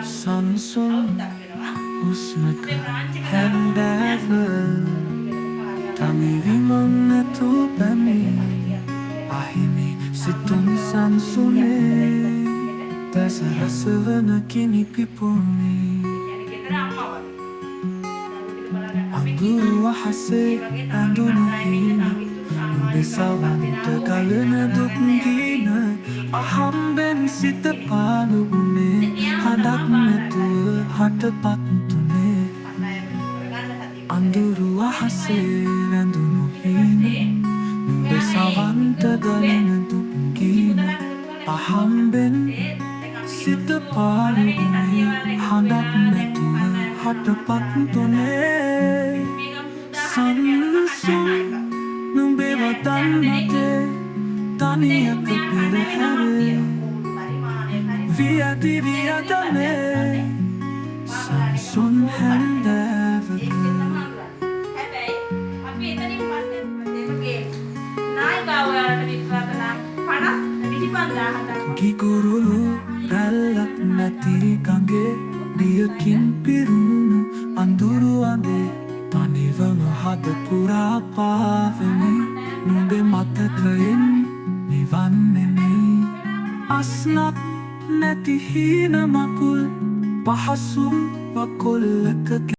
සංසුන් හුස්මක හැන්දෑව තනිවිමන්නතු පැමේ අහිමි සිතුම් සංසුනේ දැස රසවන කිනි පිපුනේ අඳුරු අහසේ ඇඳුණු හීන දෙසවන්ත ගලන දුක්ගීන අහම්බෙන් සිත පාළුුනේ හඩක් නැතුව හටපත්තුනේ අඳුරු අහසේ ඇඳුණු හීන දෙසවන්ත ගලන දුක්ගීන අහම්බෙන් සිත පාළුුනේ හඩක් නැතුව හටපත්තුනේ සංසුන් නුඹේ වතන් මතේ තනියක පෙරහැරේ වියති වියතනේ සංසුන් හැන්දෑවක ගිගුරුළු රැල්ලක් නැති ගඟේ දියකින් පිරුණු අඳුරු අඳේ තනිවම හද පුරා පාවෙමි නුඹේ මතකයෙන් නිවන්නෙමි අස්නක් නැති හීන මකුල් පහසුම් වකොල්ලක